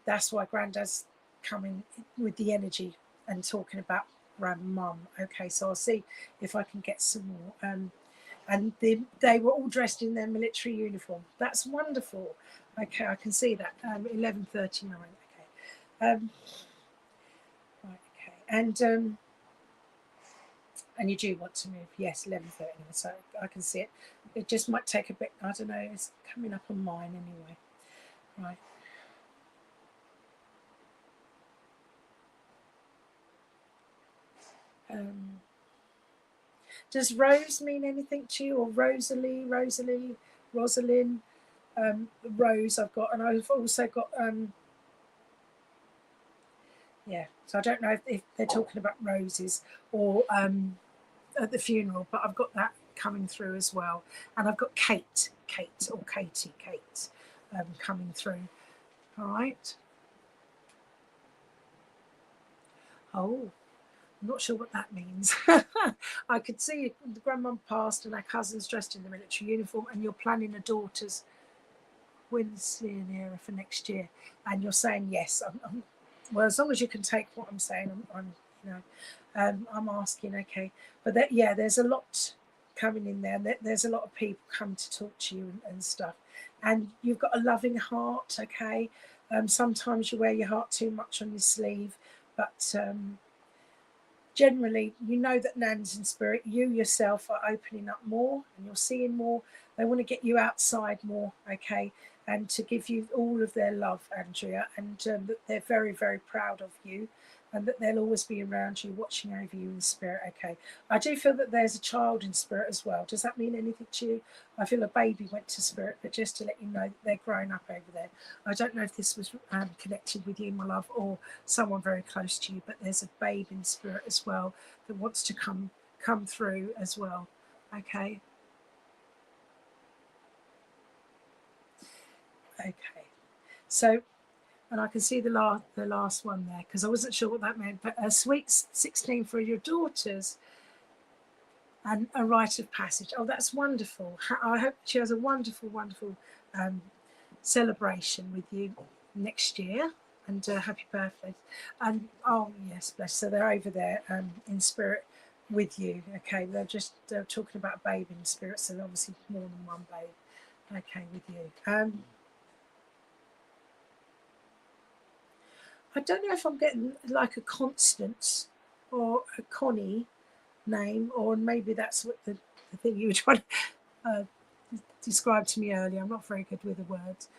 That's why Granddad's coming with the energy and talking about Grandmum. Okay, so I'll see if I can get some more. And they were all dressed in their military uniform. That's wonderful. Okay, I can see that. 11:39. Okay. Right. Okay. And you do want to move. Yes, 11:39. So I can see it. It just might take a bit. I don't know. It's coming up on mine anyway. Right. Does Rose mean anything to you, or Rosalie, Rosalind, Rose I've got, and I've also got yeah, so I don't know if they're talking about roses or at the funeral, but I've got that coming through as well. And I've got Kate or Katie coming through. All right. Oh, I'm not sure what that means. I could see the grandmum passed and our cousins dressed in the military uniform, and you're planning a daughter's Wednesday era for next year, and you're saying yes. Well, as long as you can take what I'm saying, I'm asking. Okay, but there's a lot coming in there. There's a lot of people come to talk to you and stuff, and you've got a loving heart. Okay, sometimes you wear your heart too much on your sleeve, but generally, you know that Nan's in spirit. You yourself are opening up more, and you're seeing more. They want to get you outside more, okay, and to give you all of their love, Andrea, and that they're very, very proud of you, and that they'll always be around you, watching over you in spirit, okay. I do feel that there's a child in spirit as well. Does that mean anything to you? I feel a baby went to spirit, but just to let you know that they're growing up over there. I don't know if this was connected with you, my love, or someone very close to you, but there's a babe in spirit as well that wants to come through as well, okay. Okay. So, and I can see the last one there because I wasn't sure what that meant. But a sweet 16 for your daughters and a rite of passage. Oh, that's wonderful. I hope she has a wonderful, wonderful celebration with you next year. And happy birthday. And oh yes, bless. So they're over there in spirit with you. Okay, they're talking about a babe in spirit. So obviously more than one babe. Okay, with you. I don't know if I'm getting like a Constance or a Connie name, or maybe that's what the thing you were trying to describe to me earlier. I'm not very good with the words.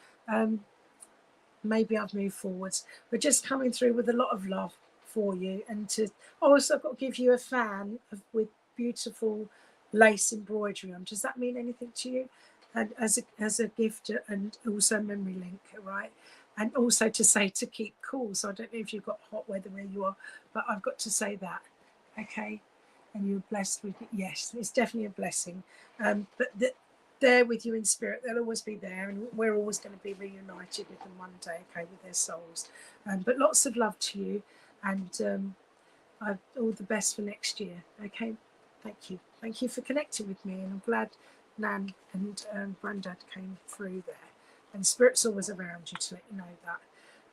Maybe I've moved forwards. We're just coming through with a lot of love for you, and to also I've got to give you a fan with beautiful lace embroidery on. Does that mean anything to you? And as a gift, and also memory link, right? And also to say to keep cool. So I don't know if you've got hot weather where you are, but I've got to say that, okay? And you're blessed with it. Yes, it's definitely a blessing. But they're with you in spirit. They'll always be there, and we're always going to be reunited with them one day, okay, with their souls. But lots of love to you, and all the best for next year, okay? Thank you for connecting with me, and I'm glad Nan and Grandad came through there. And spirit's always around you to let you know that.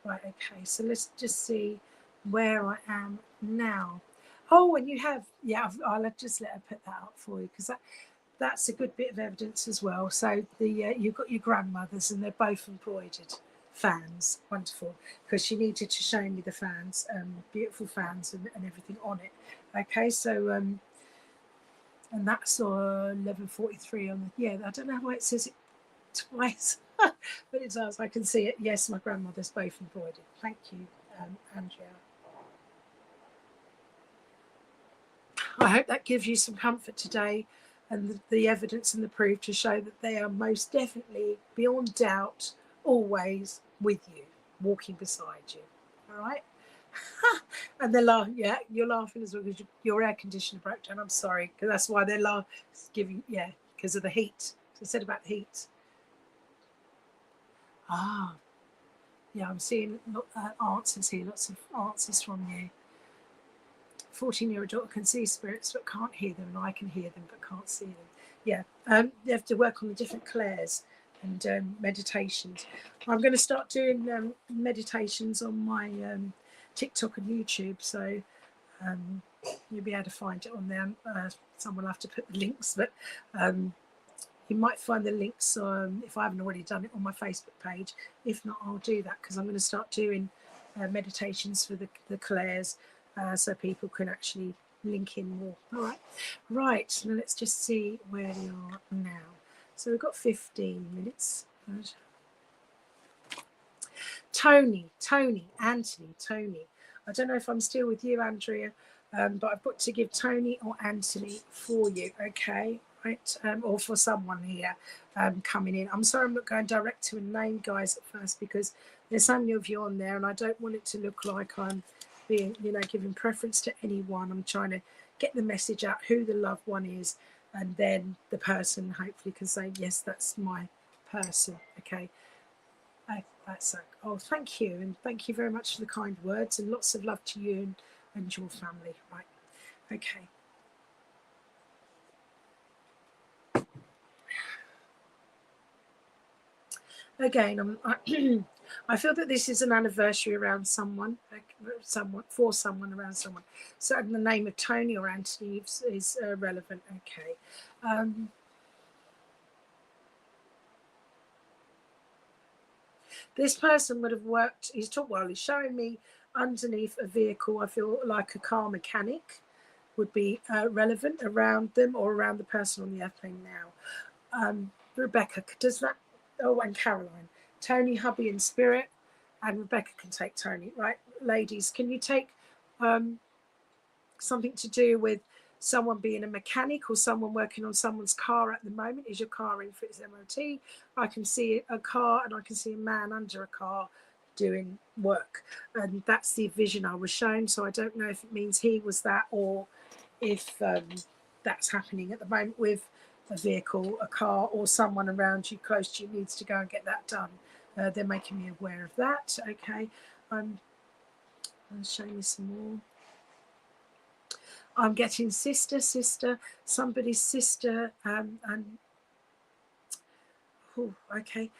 Right, okay, so let's just see where I am now. Oh, and you have, yeah, I'll just let her put that up for you, because that's a good bit of evidence as well. So you've got your grandmothers, and they're both embroidered fans. Wonderful, because she needed to show me the fans, beautiful fans and everything on it. Okay, so and that's 11:43 on the, yeah, I don't know why it says it twice, but it does. I can see it. Yes, my grandmother's both embroidered. Thank you, Andrea. I hope that gives you some comfort today, and the evidence and the proof to show that they are most definitely, beyond doubt, always with you, walking beside you. All right? And they're laughing. Yeah, you're laughing as well because your air conditioner broke down. I'm sorry, because that's why they're giving. Yeah, because of the heat. So I said about the heat. Ah, yeah, I'm seeing answers here. Lots of answers from you. 14-year-old daughter can see spirits but can't hear them, and I can hear them but can't see them. Yeah, you have to work on the different clairs and meditations. I'm going to start doing meditations on my TikTok and YouTube, so you'll be able to find it on there. Someone will have to put the links, but you might find the links if I haven't already done it on my Facebook page. If not, I'll do that, because I'm going to start doing meditations for the clairs, so people can actually link in more. All right, now let's just see where we are now. So we've got 15 minutes. Tony, Anthony, Tony. I don't know if I'm still with you, Andrea, but I've got to give Tony or Anthony for you, okay? Right, or for someone here coming in. I'm sorry I'm not going direct to a name, guys, at first, because there's so many of you on there, and I don't want it to look like I'm being, giving preference to anyone. I'm trying to get the message out who the loved one is, and then the person hopefully can say, yes, that's my person, okay? That's oh, thank you, and thank you very much for the kind words, and lots of love to you and your family. Right, okay. Again, I feel that this is an anniversary around someone, for someone, around someone. So the name of Tony or Anthony is relevant. Okay. This person would have worked, he's showing me underneath a vehicle. I feel like a car mechanic would be relevant around them, or around the person on the airplane now. Rebecca, does that, oh, and Caroline. Tony, hubby in spirit, and Rebecca can take Tony, right? Ladies, can you take something to do with someone being a mechanic or someone working on someone's car at the moment? Is your car in for its MOT? I can see a car, and I can see a man under a car doing work, and that's the vision I was shown. So I don't know if it means he was that, or if that's happening at the moment with a vehicle, a car, or someone around you close to you needs to go and get that done. They're making me aware of that. Okay, I'm showing you some more. I'm getting sister, somebody's sister, and oh, okay,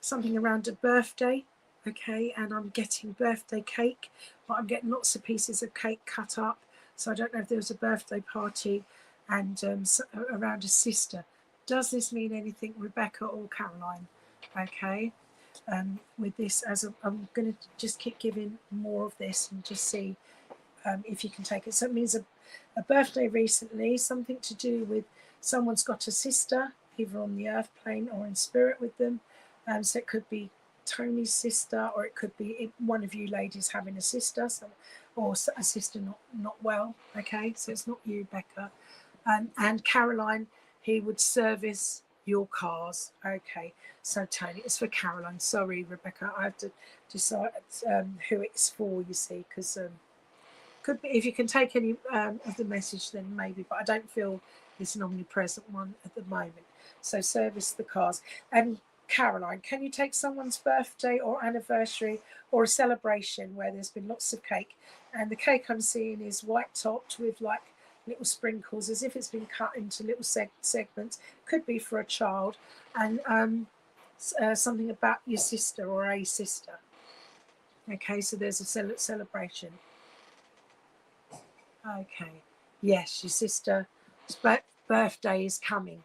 something around a birthday. Okay, and I'm getting birthday cake, but I'm getting lots of pieces of cake cut up. So I don't know if there was a birthday party and around a sister. Does this mean anything, Rebecca or Caroline? Okay, with this, as I'm going to just keep giving more of this and just see if you can take it. So it means a birthday recently, something to do with someone's got a sister, either on the earth plane or in spirit with them. So it could be Tony's sister, or it could be one of you ladies having a sister, or a sister not well. Okay, so it's not you, Becca. And Caroline, he would service your cars. Okay, so Tony, it's for Caroline. Sorry, Rebecca, I have to decide who it's for, you see, because could be, if you can take any of the message, then maybe, but I don't feel it's an omnipresent one at the moment. So service the cars. And Caroline, can you take someone's birthday or anniversary or a celebration where there's been lots of cake, and the cake I'm seeing is white topped with like little sprinkles, as if it's been cut into little segments, could be for a child, and something about your sister or a sister. Okay, so there's a celebration. Okay, yes, your sister's birthday is coming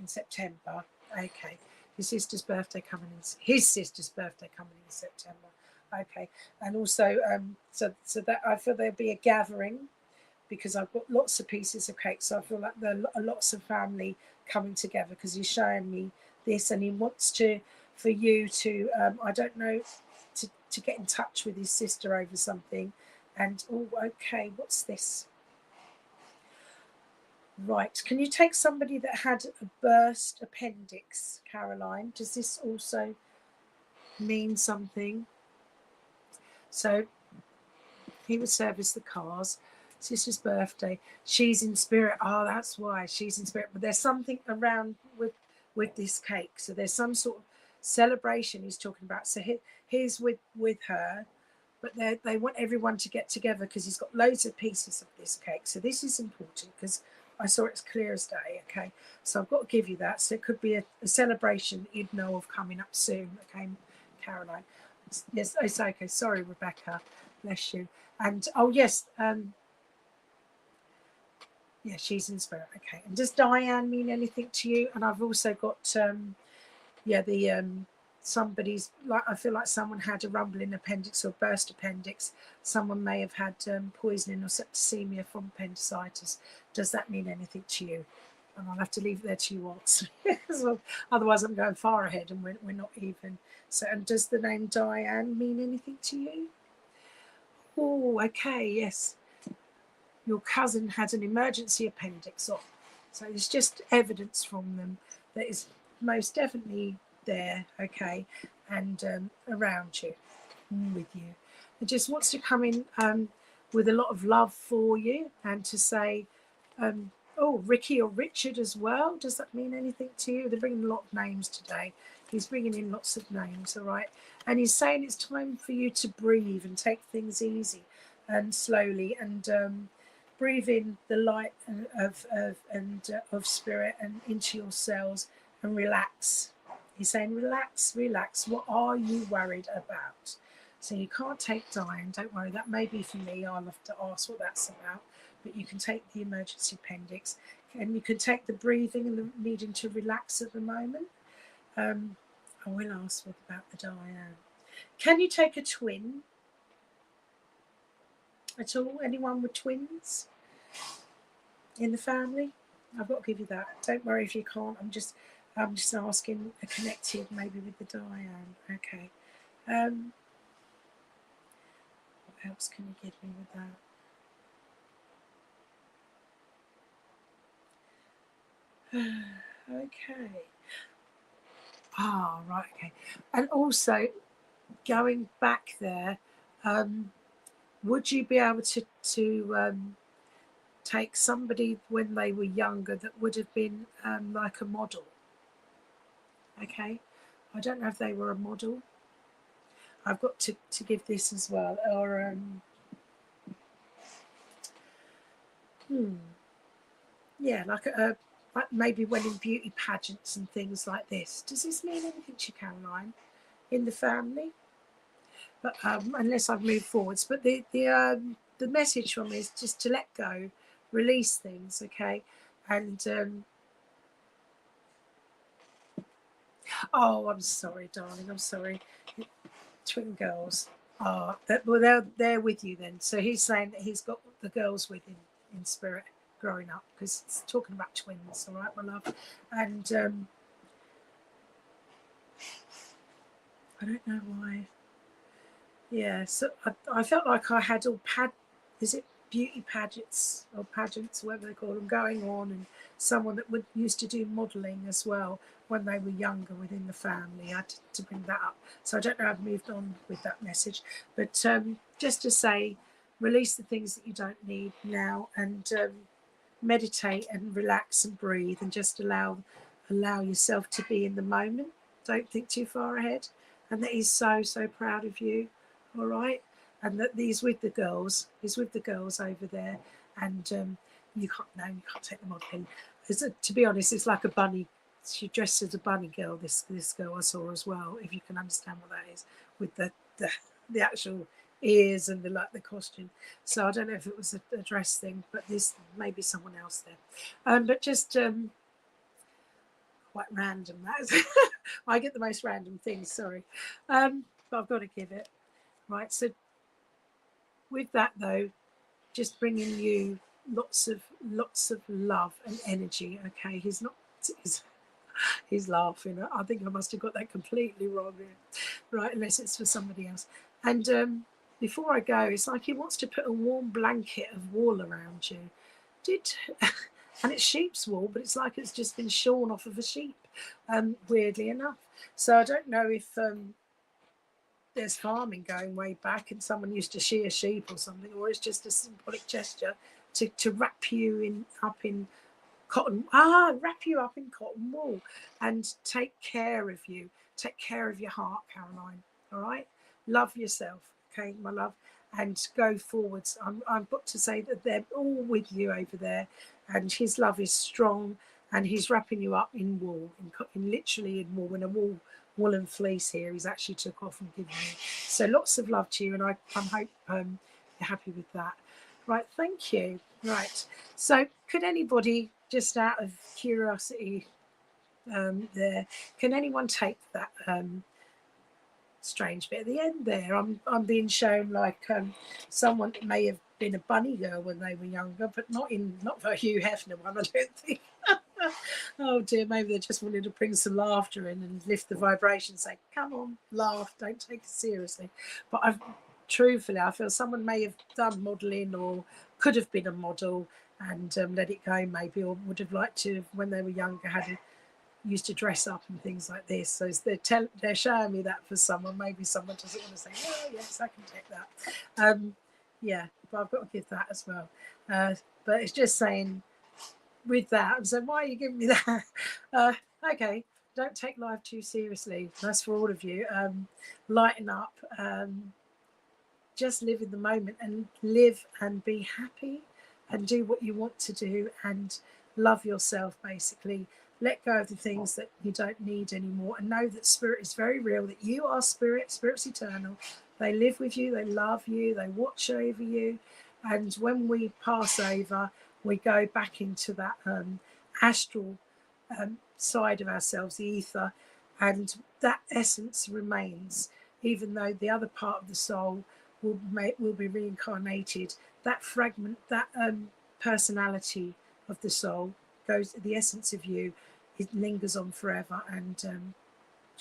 in September. Okay, your sister's birthday coming in, his sister's birthday coming in September. Okay, and also so that I feel there'll be a gathering, because I've got lots of pieces of cake, so I feel like there are lots of family coming together, because he's showing me this, and he wants for you to I don't know, to get in touch with his sister over something. And oh, okay, what's this? Right, can you take somebody that had a burst appendix, Caroline? Does this also mean something? So he would service the cars. Sister's birthday. She's in spirit. Oh, that's why she's in spirit. But there's something around with this cake. So there's some sort of celebration he's talking about. So he's with her, but they want everyone to get together, because he's got loads of pieces of this cake. So this is important, because I saw it's clear as day. Okay, so I've got to give you that. So it could be a celebration that you'd know of coming up soon. Okay, Caroline. Yes, it's okay. Sorry, Rebecca. Bless you. And oh yes, yeah, she's in spirit. Okay. And does Diane mean anything to you? And I've also got yeah, the somebody's, like, I feel like someone had a rumbling appendix or burst appendix. Someone may have had poisoning or septicemia from appendicitis. Does that mean anything to you? And I'll have to leave it there to you once. So, otherwise I'm going far ahead and we're not even. So, and does the name Diane mean anything to you? Oh, okay, yes. Your cousin had an emergency appendix op. So it's just evidence from them that is most definitely there, okay, and around you, with you. It just wants to come in with a lot of love for you, and to say, oh, Ricky or Richard as well. Does that mean anything to you? They're bringing a lot of names today. He's bringing in lots of names, all right? And he's saying it's time for you to breathe and take things easy and slowly, and breathe in the light of spirit and into your cells, and relax. He's saying, relax, relax. What are you worried about? So you can't take Diane, don't worry. That may be for me. I'll have to ask what that's about. But you can take the emergency appendix, and you can take the breathing and the needing to relax at the moment. I will ask what about the Diane. Can you take a twin at all? Anyone with twins in the family? I've got to give you that. Don't worry if you can't. I'm just asking a connected, maybe with the Diane. Okay. What else can you give me with that? Okay. Ah, right. Okay. And also, going back there, would you be able to take somebody when they were younger that would have been like a model? Okay. I don't know if they were a model. I've got to give this as well. Or yeah, like maybe winning beauty pageants and things like this. Does this mean anything to you, Caroline? In the family? But unless I've moved forwards. But the message from me is just to let go, release things, okay? And oh, I'm sorry, darling. I'm sorry. Twin girls. Oh, well, they're with you then. So he's saying that he's got the girls with him in spirit growing up, because it's talking about twins, all right, my love. And I don't know why. Yeah, so I felt like I had all is it beauty pageants or pageants, whatever they call them, going on, and someone that used to do modelling as well when they were younger within the family. I had to bring that up. So I don't know, I've moved on with that message. But just to say, release the things that you don't need now, and meditate and relax and breathe, and just allow yourself to be in the moment. Don't think too far ahead. And that he's so proud of you, all right? And that he's with the girls over there. And you can't take them off him. To be honest, it's like a bunny. She dressed as a bunny girl, this girl I saw as well, if you can understand what that is, with the actual ears and the costume. So I don't know if it was a dress thing, but this may be someone else there. But just quite random, that. I get the most random things, sorry. But I've got to give it. Right, so with that though, just bringing you lots of love and energy, okay? He's laughing. I think I must have got that completely wrong, right? Unless it's for somebody else. And before I go, it's like he wants to put a warm blanket of wool around you. And it's sheep's wool, but it's like it's just been shorn off of a sheep, weirdly enough. So I don't know if there's farming going way back and someone used to shear sheep or something, or it's just a symbolic gesture to wrap you up in cotton wool and take care of you, take care of your heart, Caroline. All right, love yourself, okay, my love, and go forwards. I've got to say that they're all with you over there, and his love is strong, and he's wrapping you up in wool, literally in wool, in a woolen fleece here he's actually took off and given you. So lots of love to you, and I hope you're happy with that. Right, thank you. Right, so could anybody, just out of curiosity, there, can anyone take that strange bit at the end there? I'm being shown like someone that may have been a bunny girl when they were younger, but not for Hugh Hefner one, I don't think. Oh dear, maybe they just wanted to bring some laughter in and lift the vibration, say, come on, laugh, don't take it seriously. But truthfully, I feel someone may have done modelling or could have been a model and let it go maybe, or would have liked to, when they were younger, used to dress up and things like this. So they're showing me that for someone. Maybe someone doesn't want to say, oh yes, I can take that. Yeah, but I've got to give that as well. But it's just saying, with that, so why are you giving me that? Okay, don't take life too seriously. That's for all of you. Lighten up. Just live in the moment and live and be happy and do what you want to do and love yourself, basically. Let go of the things that you don't need anymore, and know that spirit is very real, that you are spirit. Spirit's eternal. They live with you, they love you, they watch over you. And when we pass over, we go back into that astral side of ourselves, the ether, and that essence remains, even though the other part of the soul will be reincarnated. That fragment, that personality of the soul goes, the essence of you, it lingers on forever and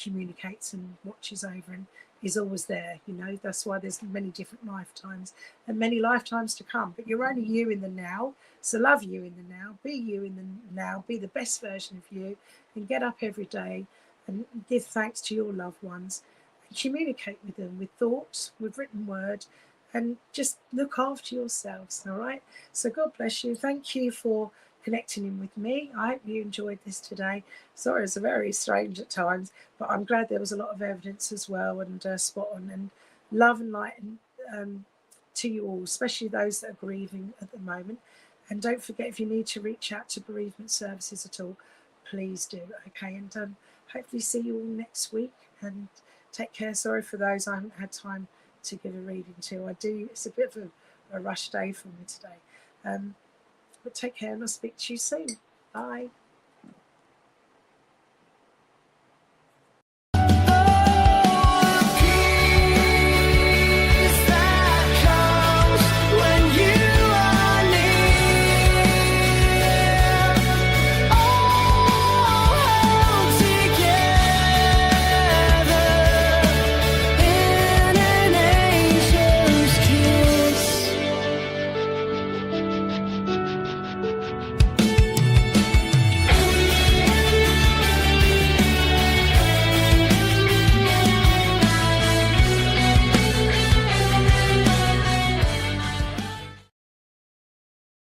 communicates and watches over and is always there. That's why there's many different lifetimes and many lifetimes to come. But you're only you in the now, so love you in the now, be you in the now, be the best version of you, and get up every day and give thanks to your loved ones and communicate with them with thoughts, with written word, and just look after yourselves. All right, so God bless you. Thank you for connecting in with me. I hope you enjoyed this today. Sorry, it's very strange at times, but I'm glad there was a lot of evidence as well, and spot on, and love and light to you all, especially those that are grieving at the moment. And don't forget, if you need to reach out to bereavement services at all, please do. Okay, and hopefully see you all next week, and take care. Sorry for those I haven't had time to give a reading to. I do, it's a bit of a rush day for me today. But take care, and I'll speak to you soon. Bye.